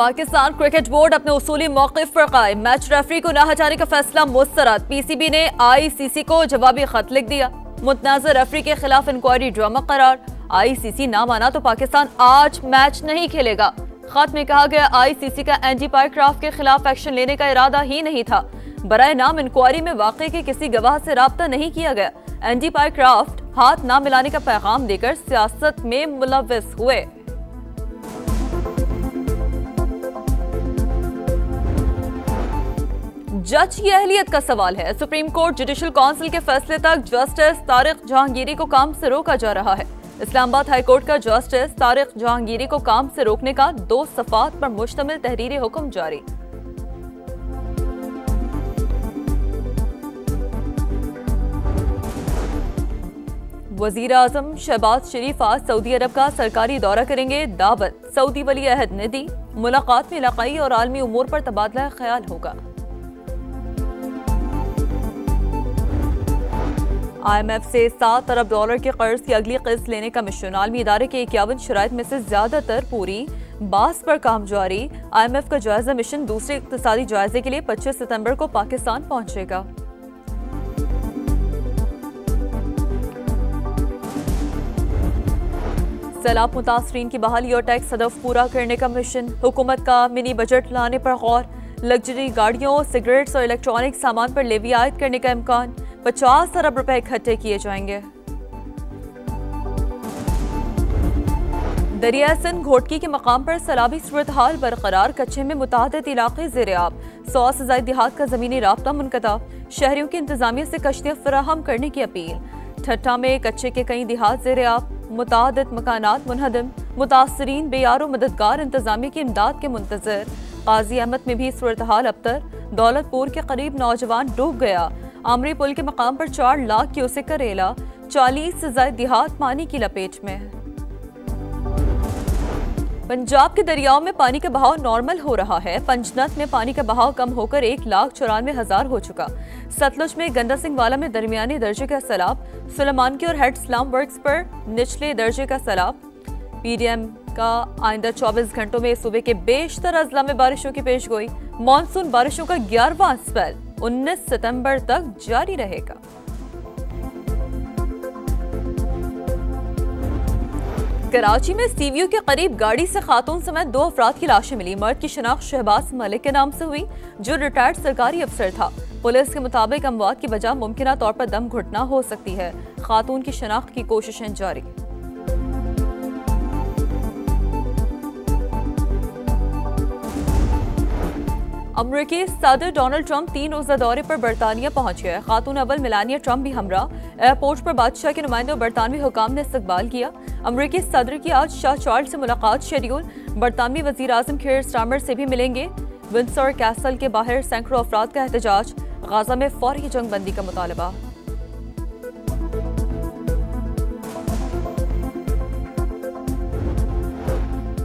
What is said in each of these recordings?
Pakistan cricket board अपने उसूली मौक़िफ़ पर कायम। मैच रेफरी को न हटाने का फैसला मुस्तरद। पीसीबी ने आईसीसी को जवाबी खत लिख दिया। मुतनाज़ रेफरी के खिलाफ इंक्वायरी ड्रामा करार। आईसीसी ना माना तो पाकिस्तान आज मैच नहीं खेलेगा। खत में कहा गया आईसीसी का एंडी पायक्राफ्ट के खिलाफ एक्शन लेने का इरादा ही नहीं था। बराए नाम इंक्वायरी में वाक़े के किसी गवाह से राब्ता नहीं किया गया। एंडी पायक्राफ्ट हाथ ना मिलाने का पैगाम देकर सियासत में मुलव्वस हुए। जज की अहलियत का सवाल है। सुप्रीम कोर्ट जुडिशल काउंसिल के फैसले तक जस्टिस तारिक जहांगीरी को काम से रोका जा रहा है। इस्लामाबाद हाई कोर्ट का जस्टिस तारिक जहांगीरी को काम से रोकने का 2 सफ़ात पर मुश्तमिल तहरीरी हुक्म जारी। वजीर आजम शहबाज शरीफ आज सऊदी अरब का सरकारी दौरा करेंगे। दावत सऊदी वली अहद ने दी। मुलाकात में इलाकाई और आलमी उमूर पर तबादला ख्याल होगा। IMF से $7 अरब के कर्ज की अगली किस्त लेने का मिशन। आलमी इदारे के 51 शराइत में से ज्यादातर पूरी, बास पर काम जारी। IMF का जायजा मिशन दूसरे इक्तिसादी जायजे के लिए 25 सितंबर को पाकिस्तान पहुंचेगा। सैलाब मुतासरीन की बहाली और टैक्स हदफ पूरा करने का मिशन। हुकूमत का मिनी बजट लाने पर गौर। लग्जरी गाड़ियों, सिगरेट्स और इलेक्ट्रॉनिक सामान पर लेवी आयद करने का इम्कान। 50 अरब रुपए इकट्ठे किए जाएंगे। दरिया सिंध घोटकी के मकाम पर सैलाबी सूरत हाल बरकरार। कच्चे में मुतअद्दिद इलाके ज़ेर-ए-आब। 100 से ज़ायद देहात का ज़मीनी राब्ता मुनक़ता। शहरियों की इंतजामिया से कश्तियाँ फराहम करने की अपील। ठट्टा में कच्चे के कई देहात ज़ेर-ए-आब। मुतअद्दिद मकानात मुनहदम। मुतासरीन बेयारो मददगार इंतजामिया की इमदाद के मुंतज़िर। काजी अहमद में भी सूरत हाल अबतर। दौलतपुर के करीब नौजवान डूब गया। आमरी पुल के मकाम पर 4 लाख क्यूसेक का रेला। 40 से ज्यादा देहात पानी की लपेट में। पंजाब के दरियाओं में पानी का बहाव नॉर्मल हो रहा है। पंजनत में पानी का बहाव कम होकर 1,94,000 हो चुका। सतलुज में गंदा सिंह वाला में दरमियानी दर्जे का सैलाब। सुलेमान की और हेड स्लाम वर्क्स पर निचले दर्जे का सैलाब। पीडीएम का आइंदा 24 घंटों में सूबे के बेशतर अजला में बारिशों की पेशगोई। मानसून बारिशों का 11वां स्पेल 19 सितंबर तक जारी रहेगा। कराची में सीवीयू के करीब गाड़ी से खातून समेत 2 अफराद की लाशें मिली। मर्द की शनाख्त शहबाज मलिक के नाम से हुई, जो रिटायर्ड सरकारी अफसर था। पुलिस के मुताबिक अमवात की वजह मुमकिना तौर पर दम घुटना हो सकती है। खातून की शनाख्त की कोशिशें जारी। अमरीकी सदर डोनाल्ड ट्रंप 3 रोजा दौरे पर बरतानिया पहुंच गए। खातून अव्वल मेलानिया ट्रंप भी हमरा। एयरपोर्ट पर बादशाह के नुमाइंदे और बरतानवी हुकाम ने इस्तकबाल किया। अमरीकी सदर की आज शाह चार्ल्स से मुलाकात शेड्यूल। बरतानवी वजीर आजम कीर स्टारमर से भी मिलेंगे। विंडसर कैसल के बाहर सैकड़ों अफराद का एहतजाज। गाजा में फौरी जंगबंदी का मुतालबा।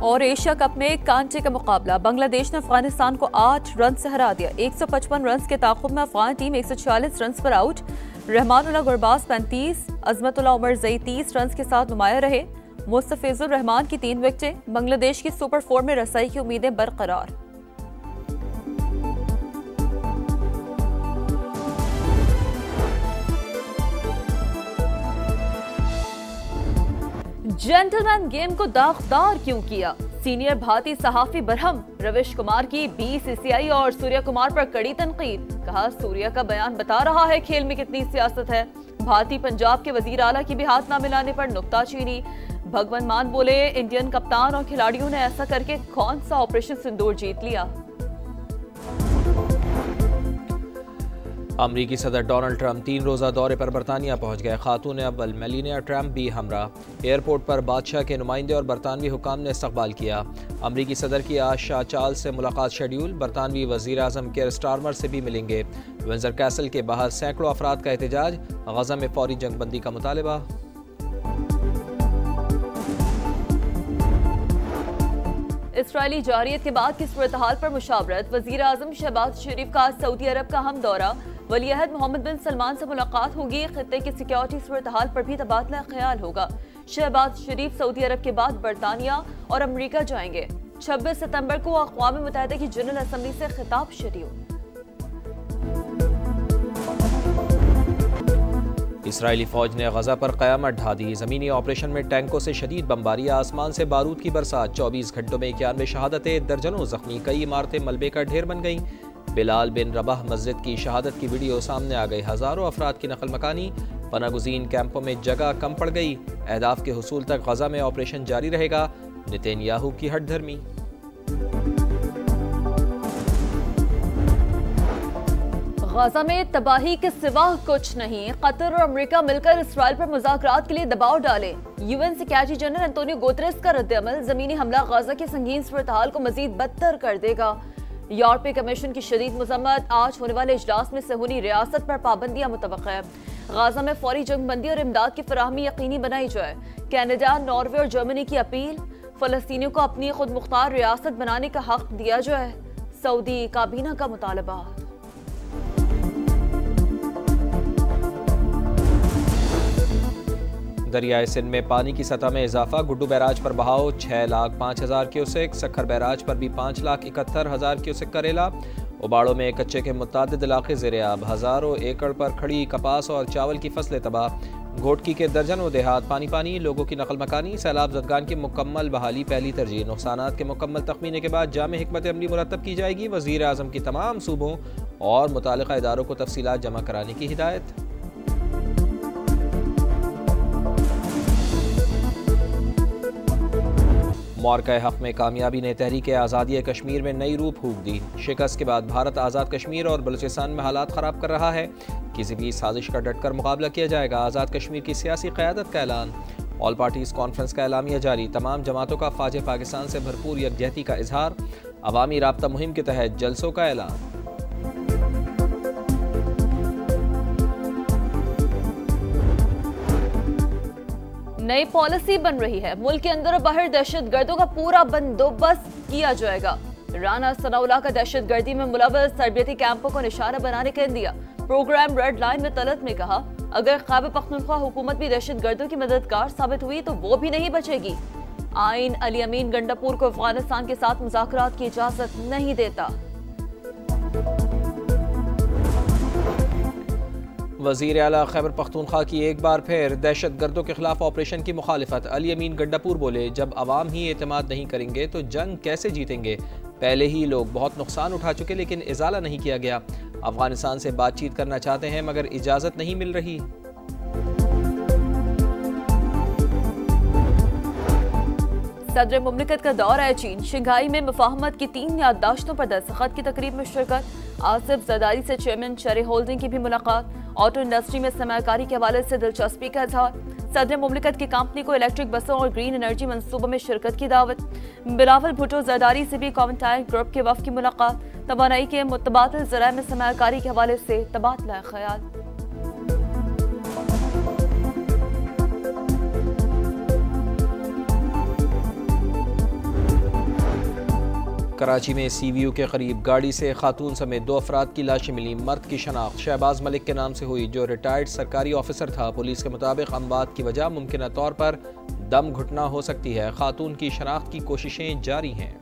और एशिया कप में कांटे का मुकाबला। बांग्लादेश ने अफगानिस्तान को 8 रन से हरा दिया। 155 रन के ताक़ुब में अफगान टीम 146 रन पर आउट। रहमानुल्लाह गुरबाज 35, अजमतुल्लाह उमर जई 30 रन के साथ नुमाया रहे। मुस्तफिजुर रहमान की 3 विकेटें। बांग्लादेश की सुपर 4 में रसाई की उम्मीदें बरकरार। जेंटलमैन गेम को दागदार क्यों किया? सीनियर भारतीय सहाफी बरहम रविश कुमार की बीसीसीआई और सूर्या कुमार पर कड़ी तनकीद। कहा सूर्या का बयान बता रहा है खेल में कितनी सियासत है। भारतीय पंजाब के वजीर आला की भी हाथ ना मिलाने पर नुक्ताचीनी। भगवंत मान बोले इंडियन कप्तान और खिलाड़ियों ने ऐसा करके कौन सा ऑपरेशन सिंदूर जीत लिया। अमरीकी सदर डोनाल्ड ट्रंप 3 रोज़ा दौरे पर बरतानिया पहुंच गए। खातून अव्वल मेलानिया ट्रंप भी हमरा। एयरपोर्ट पर बादशाह के नुमाइंदे और बरतानवी हुकाम ने इस्तकबाल किया। अमरीकी सदर की आज शाह चार्ल्स से मुलाकात शेड्यूल। बरतानवी वजीर आजम कीर स्टारमर से भी मिलेंगे। विंडसर कैसल के बाहर सैकड़ों अफराद का एहतजाज। गाजा में फौरी जंगबंदी का मुतालबा। इसराइली जारियत के बाद की सूरत हाल पर मुशावरत। वजीर आजम शहबाज शरीफ का सऊदी अरब का हम दौरा। वली अहद मोहम्मद बिन सलमान से मुलाकात होगी। खित्ते की सिक्योरिटी सूरत हाल पर भी तबादला ख्याल होगा। शहबाज शरीफ सऊदी अरब के बाद बरतानिया और अमरीका जाएंगे। 26 सितंबर को अक़वाम मुत्तहिदा की जनरल असम्बली से खिताब शेड्यूल। इसराइली फौज ने गजा पर क़यामत ढा दी। ज़मीनी ऑपरेशन में टैंकों से शदीद बमबारी, आसमान से बारूद की बरसात। 24 घंटों में 91 शहादतें, दर्जनों जख्मी, कई इमारतें मलबे का ढेर बन गईं। बिलाल बिन रबाह मस्जिद की शहादत की वीडियो सामने आ गई। हज़ारों अफराद की नकल मकानी। पनागुज़ीन कैंपों में जगह कम पड़ गई। अहदाफ के हुसूल तक गजा में ऑपरेशन जारी रहेगा। नेतन्याहू की हटधर्मी। गजा में तबाही के सिवा कुछ नहीं। कतर और अमेरिका मिलकर इसराइल पर मुज़ाकरात के लिए दबाव डाले। UN secretary general Antonio Guterres का रद्द-ए-अमल, ज़मीनी हमला गजा की संगीन सूरत-हाल को मजीद बदतर कर देगा। यूरोपीय कमीशन की शदीद मज़म्मत, आज होने वाले इजलास में सहूनी रियासत पर पाबंदियां मुतवक्किल है। गाजा में फौरी जंगबंदी और इमदाद की फराहमी यकीनी बनाई जाए। कनाडा, नॉर्वे और जर्मनी की अपील, फलस्तीनियों को अपनी खुद मुख्तार रियासत बनाने का हक दिया जाए। सऊदी काबीना का मुतालबा। दरियाए सिंध में पानी की सतह में इजाफा, गुड्डू बैराज पर बहाव 6,05,000 क्यूसेक, सखर बैराज पर भी 5,71,000 क्यूसेक का रेला। उबाड़ों में कच्चे के मुतादिद इलाके ज़ेर-ए-आब, हज़ारों एकड़ पर खड़ी कपास और चावल की फसलें तबाह। घोटकी के दर्जनों देहात पानी पानी, लोगों की नकल मकानी। सैलाब ज़दगान की मुकम्मल बहाली पहली तरजीह। नुकसानात के मुकम्मल तखमीने के बाद जामे हिकमत अमली मुरतब की जाएगी। वज़ीर आज़म की तमाम सूबों और मुतालिका इदारों को तफसीलात जमा कराने की हिदायत। मौरका हक में कामयाबी ने तहरीक आज़ादी कश्मीर में नई रूप फूंक दी। शिकस्त के बाद भारत आज़ाद कश्मीर और बलूचिस्तान में हालात ख़राब कर रहा है। किसी भी साजिश का डटकर मुकाबला किया जाएगा। आज़ाद कश्मीर की सियासी क़यादत का ऐलान। ऑल पार्टीज़ कॉन्फ्रेंस का एलामिया जारी। तमाम जमातों का फ़ौज पाकिस्तान से भरपूर यकजहती का इजहार। अवामी राब्ता मुहिम के तहत जलसों का ऐलान। नई पॉलिसी बन रही है। मुल्क के अंदर और बाहर दहशतगर्दों का पूरा बंदोबस्त किया जाएगा। राना सनाउल्लाह का दहशतगर्दी में मुलव्वस तरबियती कैंपों को निशाना बनाने का इंदिया। प्रोग्राम रेड लाइन में तलत में कहा, अगर खैबर पख्तूनख्वा हुकूमत भी दहशतगर्दों की मददगार साबित हुई तो वो भी नहीं बचेगी। आइन अली अमीन गंडापुर को अफगानिस्तान के साथ मुज़ाकरात की इजाजत नहीं देता। वज़ीर आला खैबर पख्तूनख्वा की एक बार फिर दहशतगर्दों के खिलाफ ऑपरेशन की मुखालिफत। अली अमीन गंडापुर बोले, जब अवाम ही एतमाद नहीं करेंगे तो जंग कैसे जीतेंगे। पहले ही लोग बहुत नुकसान उठा चुके लेकिन इजाला नहीं किया गया। अफगानिस्तान से बातचीत करना चाहते हैं मगर इजाज़त नहीं मिल रही। सदर मुमलिकत का दौरा है चीन। शंघाई में मुफाहमत की 3 याददाश्तों पर दस्तखत की तकरीब में शिरकत। आसिफ जरदारी से चेयरमैन शेरी होल्डिंग की भी मुलाकात। ऑटो इंडस्ट्री में सरमायाकारी के हवाले से दिलचस्पी का इजहार। सदर मुमलिकत की कंपनी को इलेक्ट्रिक बसों और ग्रीन एनर्जी मंसूबों में शिरकत की दावत। बिलावल भुट्टो जरदारी से भी कॉमेंटाइन ग्रुप के वफ़द की मुलाकात। तवानाई के मुतबादिल ज़राए में सरमायाकारी के हवाले से तबादला ख्याल। कराची में CVU के करीब गाड़ी से खातून समेत 2 अफराद की लाशें मिली। मर्द की शनाख्त शहबाज मलिक के नाम से हुई जो रिटायर्ड सरकारी ऑफिसर था। पुलिस के मुताबिक अमवात की वजह मुमकिन तौर पर दम घुटना हो सकती है। खातून की शनाख्त की कोशिशें जारी हैं।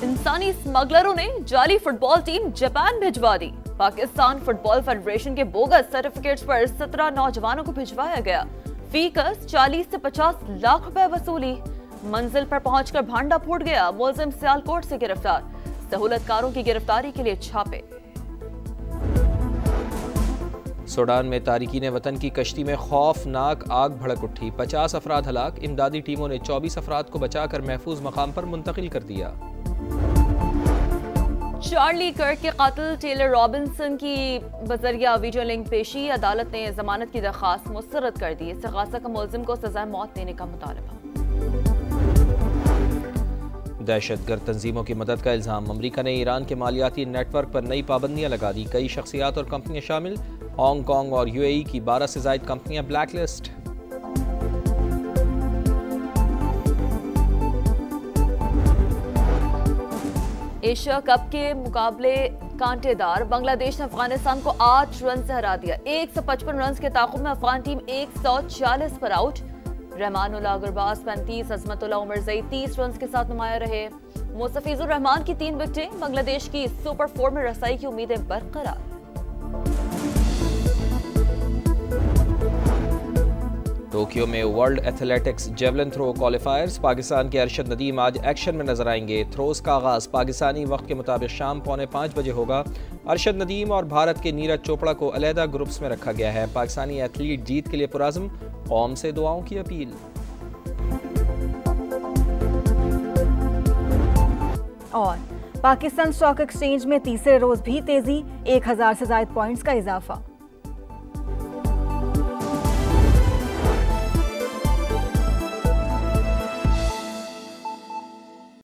इंसानी स्मगलरों ने जाली फुटबॉल टीम जापान भिजवा दी। पाकिस्तान फुटबॉल फेडरेशन के बोगस सर्टिफिकेट्स पर 17 नौजवानों को भिजवाया गया। फीकस 40 से 50 लाख रुपए वसूली। मंजिल पर पहुंचकर भांडा फूट गया। मुलजिम सियालकोट से गिरफ्तार। सहूलतकारों की गिरफ्तारी के लिए छापे। सूडान में तारिकीन वतन की कश्ती में खौफनाक आग भड़क उठी। 50 अफराद हलाक। इमदादी टीमों ने 24 अफराद को बचाकर महफूज मकाम पर मुंतकिल कर दिया। चार्ली कर्क के कातिल टेलर रॉबिन्सन की बजरिया वीडियो लिंक पेशी। अदालत ने जमानत की दरखास्त मुस्तरद कर दी। इस्तिगासा का मुलजिम को सजा मौत देने का मुतालबा। दहशतगर्द तंजीमों की मदद का इल्जाम। अमरीका ने ईरान के मालियाती नेटवर्क पर नई पाबंदियां लगा दी। कई शख्सियात और कंपनियां शामिल। हांगकांग और UAE की 12 से ज़ायद कंपनियां ब्लैक लिस्ट। एशिया कप के मुकाबले कांटेदार, बांग्लादेश ने अफगानिस्तान को 8 रन से हरा दिया। 155 रन के ताकुब में अफगान टीम 140 पर out. Rahmanullah Gurbaz 35, Azmatullah Omarzai 30 run के साथ नुमाया रहे। मुस्तफिजुर रहमान की 3 विकेटें, बांग्लादेश की सुपर 4 में रसाई की उम्मीदें बरकरार। टोक्यो में world athletics javelin throw qualifiers, Pakistan के अरशद नदीम आज एक्शन में नजर आएंगे। थ्रोज का आगाज पाकिस्तानी वक्त के मुताबिक शाम 4:45 बजे होगा। अरशद नदीम और भारत के नीरज चोपड़ा को अलहदा ग्रुप्स में रखा गया है। पाकिस्तानी एथलीट जीत के लिए पुराज़्म, कौम से दुआओं की अपील। और पाकिस्तान स्टॉक एक्सचेंज में तीसरे रोज भी तेजी, 1000 से ज्यादा पॉइंट्स का इजाफा।